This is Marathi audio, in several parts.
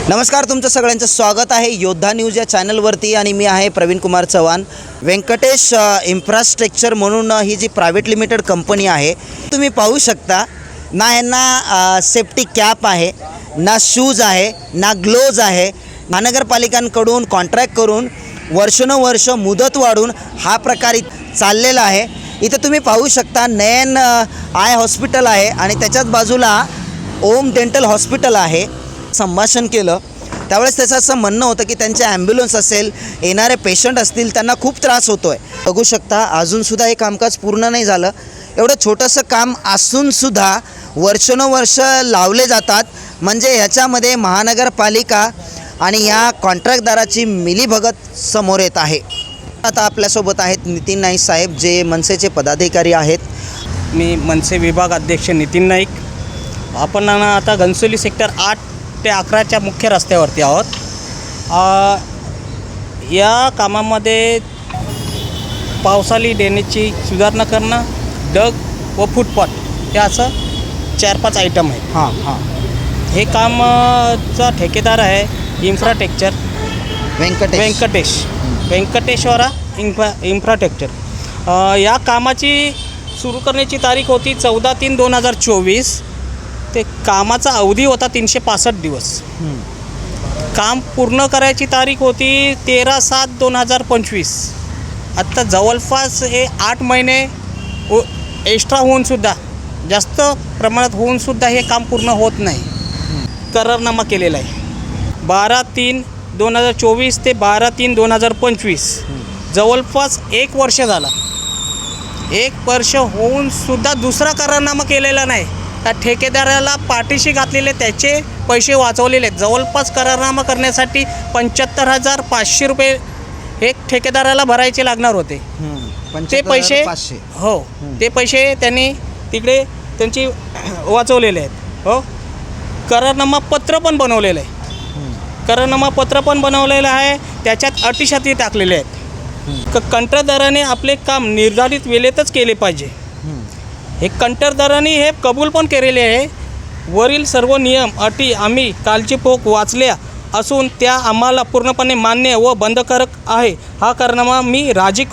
नमस्कार, तुमचं सगळ्यांचं स्वागत आहे योद्धा न्यूज या चॅनलवरती आणि मी आहे प्रवीण कुमार चव्हाण. व्यंकटेश इन्फ्रास्ट्रक्चर म्हणून ही जी प्रायव्हेट लिमिटेड कंपनी आहे, तुम्ही पाहू शकता ना यांना सेफ्टी कॅप आहे, ना शूज आहे, ना ग्लोव्ज आहे. महानगरपालिकांकडून कॉन्ट्रॅक्ट करून वर्षानुवर्ष मुदत वाढून हा प्रकार चाललेला आहे. इथं तुम्ही पाहू शकता नयन आय हॉस्पिटल आहे आणि त्याच्याच बाजूला ओम डेंटल हॉस्पिटल आहे. संभाषण केलं त्यावेळेस त्याचं असं म्हणणं होतं की त्यांचे ॲम्ब्युलन्स असेल, येणारे पेशंट असतील, त्यांना खूप त्रास होतो आहे. बघू शकता अजूनसुद्धा हे कामकाज पूर्ण नाही झालं. एवढं छोटंसं काम असूनसुद्धा वर्षानुवर्ष लावले जातात. म्हणजे ह्याच्यामध्ये महानगरपालिका आणि या कॉन्ट्रॅक्टदाराची मिलीभगत समोर येत आहे. आता आपल्यासोबत आहेत नितीन नाईक साहेब, जे मनसेचे पदाधिकारी आहेत. मी मनसे विभाग अध्यक्ष नितीन नाईक. आपण आता घनसोली सेक्टर 8 ते 11च्या मुख्य रस्त्यावरती आहोत. या कामामध्ये पावसाळी ड्रेनेजची सुधारणा करणं, डग व फुटपाथ हे असं 4-5 आयटम आहेत. हे कामचा ठेकेदार आहे इन्फ्रास्ट्रक्चर व्यंकटेश्वरा इन्फ्रास्ट्रक्चर. या कामाची सुरू करण्याची तारीख होती 14/3/2024. ते कामाचा अवधी होता 365 दिवस. काम पूर्ण करायची तारीख होती 13/7/2025. आत्ता जवळपास हे 8 महिने एक्स्ट्रा होऊनसुद्धा, जास्त प्रमाणात होऊनसुद्धा हे काम पूर्ण होत नाही. करारनामा केलेला आहे 12/3/2024 ते 12/3/2025. जवळपास 1 वर्ष झाला. 1 वर्ष होऊनसुद्धा दुसरा करारनामा केलेला नाही. त्या ठेकेदाराला पाठीशी घातलेले, त्याचे पैसे वाचवलेले. जवळपास करारनामा करण्यासाठी 75,500 रुपये एक ठेकेदाराला भरायचे लागणार होते. ते पैसे हो, ते पैसे त्यांनी तिकडे त्यांची वाचवलेले आहेत. हो, करारनामा पत्र पण बनवलेलं आहे. करारनामा पत्र पण बनवलेलं आहे. त्याच्यात अटीशर्ती टाकलेले आहेत. कंत्राटदाराने आपले काम निर्धारित वेळेतच केले पाहिजे. हे कंत्राटदारांनी हे कबूल पण केलेले आहे. वरील सर्व नियम अटी आम्ही काळजीपूर्वक वाचल्या असून त्या आम्हाला पूर्णपणे मान्य व बंधनकारक आहे. हा करारनामा मी राजी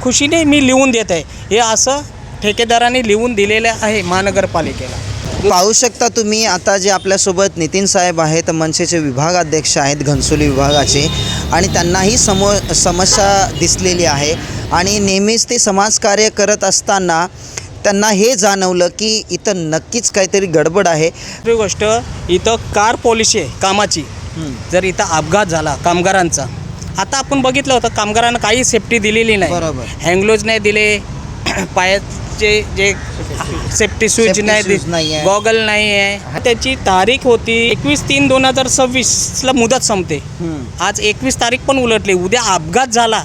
खुशीने लिहून देत आहे. हे असं ठेकेदारांनी लिहून दिलेलं आहे महानगरपालिकेला. पाहू शकता तुम्ही आता जे आपल्यासोबत नितीन साहेब आहेत, मनसेचे विभागाध्यक्ष आहेत घनसोली विभागाचे, आणि त्यांनाही समस्या दिसलेली आहे आणि नेहमीच ते समाजकार्य करत असताना त्यांना हे जाणवलं की इथं नक्कीच काहीतरी गडबड आहे. दुसरी गोष्ट, इथं कार पॉलिसी आहे कामाची. जर इथं अपघात झाला कामगारांचा, आता आपण बघितलं होतं कामगारांना काही सेफ्टी दिलेली नाही. बरोबर. हँगलोज नाही दिले, पायाचे जे सेफ्टी शूज नाही, गॉगल नाही आहे. त्याची तारीख होती 21/3/2026ला मुदत संपते. आज 21 तारीख पण उलटली. उद्या अपघात झाला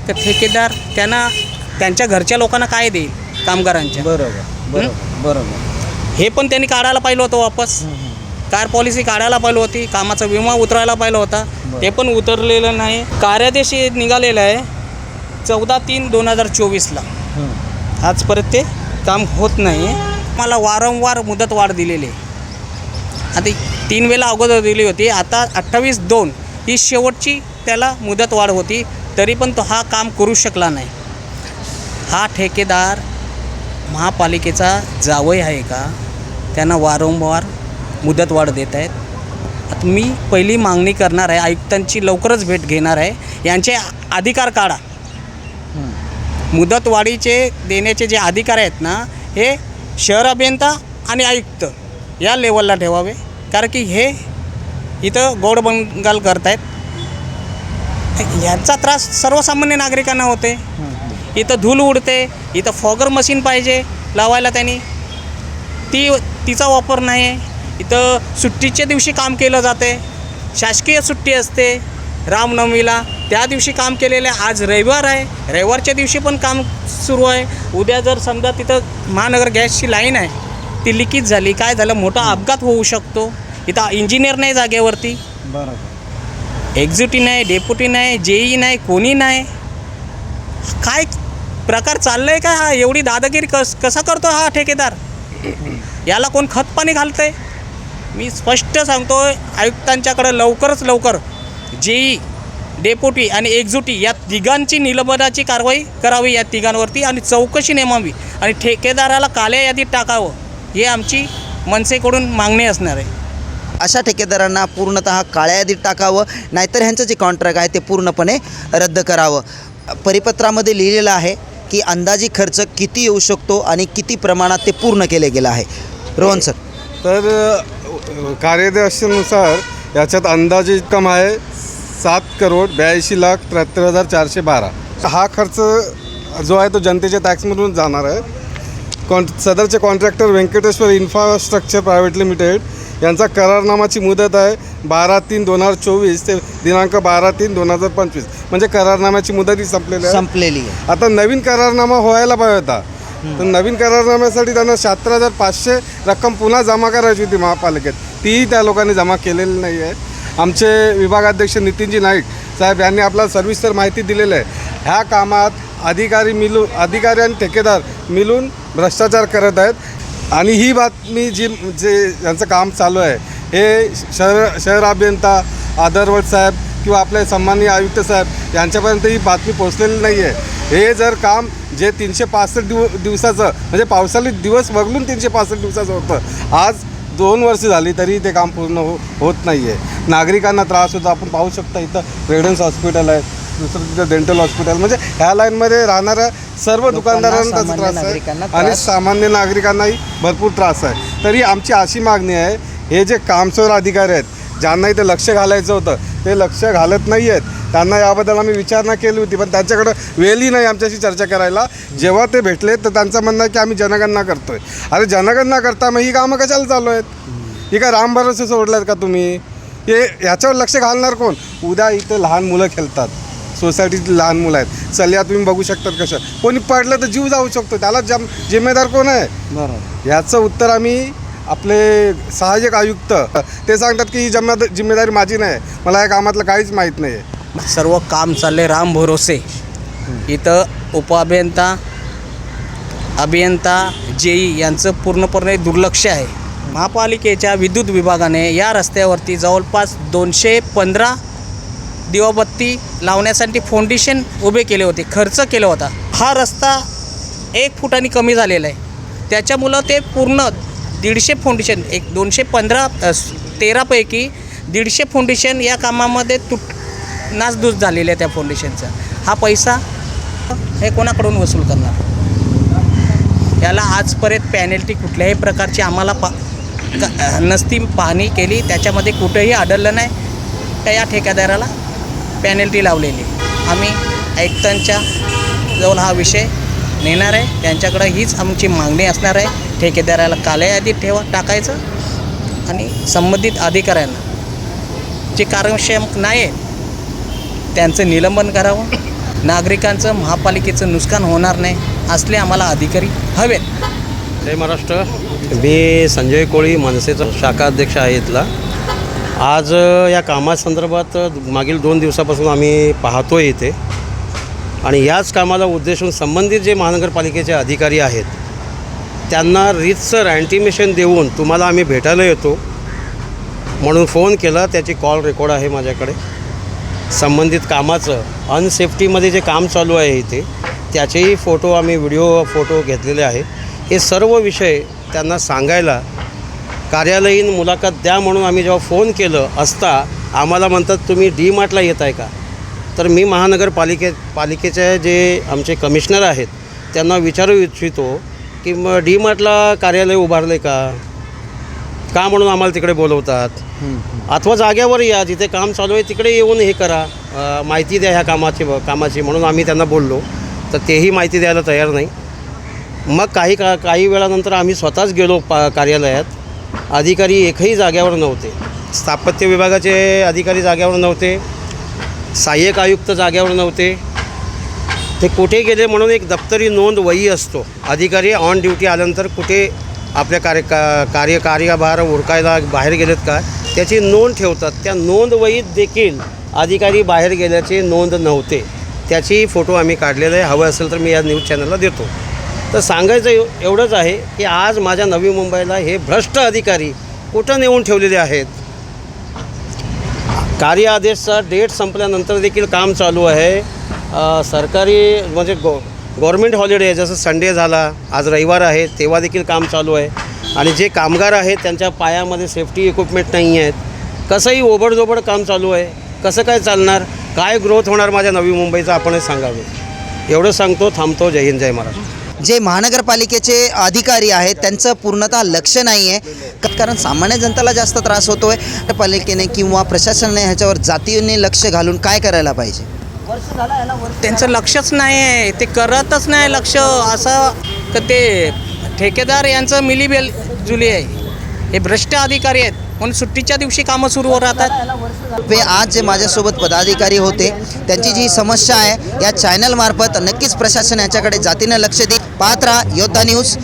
तर ठेकेदार त्यांच्या घरच्या लोकांना काय देईल कामगारांच्या? बरोबर. हे पण त्यांनी काढायला पाहिलं होतं वापस. कार पॉलिसी काढायला पाहिलं होती. कामाचा विमा उतरायला पाहिलं होता. ते पण उतरलेलं नाही. कार्यादेश निघालेलं आहे 14/3/2024ला. आजपर्यंत ते काम होत नाही. मला वारंवार मुदत वाढ दिलेली आहे. आता 3 वेळा अगोदर दिली होती. आता 28/2 ही शेवटची त्याला मुदत वाढ होती. तरी पण तो हा काम करू शकला नाही. हा ठेकेदार महापालिकेचा जावई आहे का? त्यांना वारंवार मुदतवाढ देत आहेत. आता मी पहिली मागणी करणार आहे, आयुक्तांची लवकरच भेट घेणार आहे. यांचे अधिकार काढा. मुदतवाढीचे देण्याचे जे अधिकार आहेत ना, हे शहर अभियंता आणि आयुक्त या लेवलला ठेवावे. कारण की हे इथं गोडबंगाल करत आहेत. यांचा त्रास सर्वसामान्य नागरिकांना होते. इथं धूळ उडते. इथं फॉगर मशीन पाहिजे लावायला, त्यांनी तिचा वापर नाही आहे. इथं सुट्टीच्या दिवशी काम केलं जाते. शासकीय सुट्टी असते रामनवमीला, त्या दिवशी काम केलेलं आहे. आज रविवार आहे, रविवारच्या दिवशी पण काम सुरू आहे. उद्या जर समजा तिथं महानगर गॅसची लाईन आहे, ती लिकेज झाली, काय झालं, मोठा अपघात होऊ शकतो. इथं इंजिनियर नाही जागेवरती. बरोबर. एक्झिक्युटिव्ह नाही, डेप्युटी नाही, जेई नाही, कोणी नाही. काय प्रकार चाललं आहे का? हा एवढी दादागिरी कसा करतो हा ठेकेदार? याला कोण खत पाणी घालतं आहे? मी स्पष्ट सांगतो आयुक्तांच्याकडं लवकरच लवकर जेई डेप्युटी आणि एक्झिक्युटिव्ह या तिघांची निलंबनाची कारवाई करावी या तिघांवरती आणि चौकशी नेमावी आणि ठेकेदाराला काळ्या यादीत टाकावं हे आमची मनसेकडून मागणी असणार आहे. अशा ठेकेदारांना पूर्णतः काळ्या यादीत टाकावं, नाहीतर ह्यांचं जे कॉन्ट्रॅक्ट आहे ते पूर्णपणे रद्द करावं. परिपत्रामध्ये लिहिलेलं आहे की अंदाजी खर्च किती येऊ शकतो आणि किती प्रमाणात ते पूर्ण केले गेलं आहे. रोहन सर. तर कार्यदर्शनुसार याच्यात अंदाजे रक्कम आहे 7,82,73,412. हा खर्च जो आहे तो जनतेच्या टॅक्समधून जाणार आहे. सदरचे contractor Venkateshwara infrastructure private limited यांचा करारनामाची मुदत आहे 12/3/2024 ते दिनांक 12/3/2025. म्हणजे करारनाम्याची मुदतही संपलेली आहे. आता नवीन करारनामा व्हायला पाहिजे होता. तर नवीन करारनाम्यासाठी त्यांना 76,500 रक्कम पुन्हा जमा करायची होती महापालिकेत. तीही त्या लोकांनी जमा केलेली नाही आहे. आमचे विभागाध्यक्ष नितीनजी नाईक साहेब यांनी आपल्याला सविस्तर माहिती दिलेली आहे. ह्या कामात अधिकारी आणि ठेकेदार मिळून भ्रष्टाचार करत आहेत. आणि ही बातमी जे यांचं काम चालू आहे हे शहर अभियंता आदरवट साहेब किंवा आपले सन्माननीय आयुक्त साहेब यांच्यापर्यंत ही बातमी पोहोचलेली नाही आहे. हे जर काम जे 365 दिवसाचं म्हणजे पावसाळी दिवस वगळून 365 दिवसाचं होतं, आज 2 वर्ष झाली तरी ते काम पूर्ण होत नाही आहे. नागरिकांना त्रास होतो. आपण पाहू शकता इथं रेडन्स हॉस्पिटल आहे, दुसरं तिथं डेंटल हॉस्पिटल, म्हणजे ह्या लाईनमध्ये राहणाऱ्या सर्व दुकानदारांना त्याचा त्रास आहे आणि सामान्य नागरिकांनाही भरपूर त्रास आहे. तरी आमची अशी मागणी आहे, हे जे कामचोर अधिकारी आहेत ज्यांना इथे लक्ष घालायचं होतं ते लक्ष घालत नाही आहेत. त्यांना याबद्दल आम्ही विचारणा केली होती, पण त्यांच्याकडं वेळही नाही आमच्याशी चर्चा करायला. जेव्हा ते भेटले तर त्यांचं म्हणणं आहे की आम्ही जनगणना करतो आहे. अरे जनगणना करता मग ही कामं कशाला चालू आहेत? ही काय राम भरोसे सोडलं आहेत का तुम्ही? हे ह्याच्यावर लक्ष घालणार कोण? उद्या इथे लहान मुलं खेळतात, सोसायटीतली लहान मुलं आहेत, चल्या तुम्ही बघू शकतात कसं कोणी पडलं तर जीव जाऊ शकतो, त्याला जिम्मेदार कोण आहे? बरोबर. याचं उत्तर आम्ही आपले सहाय्यक आयुक्त ते सांगतात की ही जिम्मेदारी माझी नाही, मला या कामातलं काहीच माहीत नाही आहे. सर्व काम चालले राम भरोसे. इथं उपअभियंता अभियंता जेई यांचं पूर्णपणे दुर्लक्ष आहे. महापालिकेच्या विद्युत विभागाने या रस्त्यावरती जवळपास 215 दिवाबत्ती लावण्यासाठी फाउंडेशन उभे केले होते, खर्च केला होता. हा रस्ता 1 फुटांनी कमी झालेला आहे. त्याच्यामुळं ते पूर्ण 150 फाउंडेशन 13 पैकी 150 फाउंडेशन या कामामध्ये नासधूस झालेलं आहे त्या फाउंडेशनचा. हा पैसा हे कोणाकडून वसूल करणार? याला आजपर्यंत पॅनल्टी कुठल्याही प्रकारची आम्हाला नसती पाहणी केली, त्याच्यामध्ये कुठेही आढळलं नाही का या ठेकेदाराला पॅनल्टी लावलेली. आम्ही आयुक्तांच्या जवळ हा विषय नेणार आहे, त्यांच्याकडं हीच आमची मागणी असणार आहे. ठेकेदाराला काळ्या यादीत टाकायचं आणि संबंधित अधिकाऱ्यांना जे कार्यक्षम नाही आहे त्यांचं निलंबन करावं. नागरिकांचं महापालिकेचं नुकसान होणार नाही असले आम्हाला अधिकारी हवेत. जय महाराष्ट्र. मी संजय कोळी मनसेचा शाखा अध्यक्ष आहे इथला. आज या कामासंदर्भात मागील 2 दिवसापासून आम्ही पाहतो आहे इथे आणि याच कामाला उद्देशून संबंधित जे महानगरपालिकेचे अधिकारी आहेत त्यांना रीतसर अँटिमेशन देऊन तुम्हाला आम्ही भेटायला येतो म्हणून फोन केला. त्याची कॉल रेकॉर्ड आहे माझ्याकडे. संबंधित कामाचं अनसेफ्टीमध्ये जे काम चालू आहे इथे त्याचेही फोटो आम्ही व्हिडिओ फोटो घेतलेले आहे. हे सर्व विषय त्यांना सांगायला कार्यालयीन मुलाखत द्या म्हणून आम्ही जेव्हा फोन केलं असता आम्हाला म्हणतात तुम्ही DMartला येत आहे का? तर मी पालिकेचे जे आमचे कमिशनर आहेत त्यांना विचारू इच्छितो की मग DMartला कार्यालय उभारलं आहे का म्हणून आम्हाला तिकडे बोलवतात? अथवा जाग्यावर या, जिथे काम चालू आहे तिकडे येऊन हे करा, माहिती द्या ह्या कामाची म्हणून आम्ही त्यांना बोललो. तर तेही माहिती द्यायला तयार नाही. मग काही वेळानंतर आम्ही स्वतःच गेलो कार्यालयात. अधिकारी एकही जाग्यावर नव्हते. स्थापत्य विभागाचे अधिकारी जाग्यावर नव्हते, सहाय्यक आयुक्त जाग्यावर नव्हते. ते कुठे गेले म्हणून एक दप्तरी नोंद वही असतो. अधिकारी ऑन ड्युटी आल्यानंतर कुठे आपल्या कार्यभार उरकायला बाहेर गेलेत का त्याची नोंद ठेवतात. त्या नोंद वहीत देखील अधिकारी बाहेर गेल्याचे नोंद नव्हते. त्याची फोटो आम्ही काढलेला आहे. हवं असेल तर मी या न्यूज चॅनलला देतो. तर सांगायचं एवढंच आहे की आज माझ्या नवी मुंबईला हे भ्रष्ट अधिकारी कुठं नेऊन ठेवलेले आहेत. कार्य आदेशचा डेट संपल्यानंतर देखील काम चालू आहे. सरकारी म्हणजे गव्हर्मेंट हॉलिडे आहे, जसं संडे झाला, आज रविवार आहे, तेव्हा देखील काम चालू आहे. आणि जे कामगार आहेत त्यांच्या पायामध्ये सेफ्टी इक्विपमेंट नाही आहेत. कसंही ओबडधोबड काम चालू आहे. कसं काय चालणार? काय ग्रोथ होणार माझ्या नवी मुंबईचा आपणच सांगावे. एवढं सांगतो, थांबतो. जय हिंद, जय महाराष्ट्र. जे महानगरपालिकेचे अधिकारी आहेत त्यांचं पूर्णतः लक्ष नाही आहे, कारण सामान्य जनतेला जास्त त्रास होतो आहे. पालिकेने किंवा प्रशासनाने ह्याच्यावर जातीने लक्ष घालून काय करायला पाहिजे? त्यांचं लक्षच नाही आहे, ते करतच नाही लक्ष. असं का ते ठेकेदार यांचं मिलीबेल जुली आहे. हे भ्रष्ट अधिकारी आहेत म्हणून सुट्टीच्या दिवशी कामं सुरू राहतात. वे आज जे माझ्यासोबत पदाधिकारी होते त्यांची जी समस्या आहे या चॅनलमार्फत नक्कीच प्रशासन याच्याकडे जातीनं लक्ष देईल. पाहत राहा योद्धा न्यूज.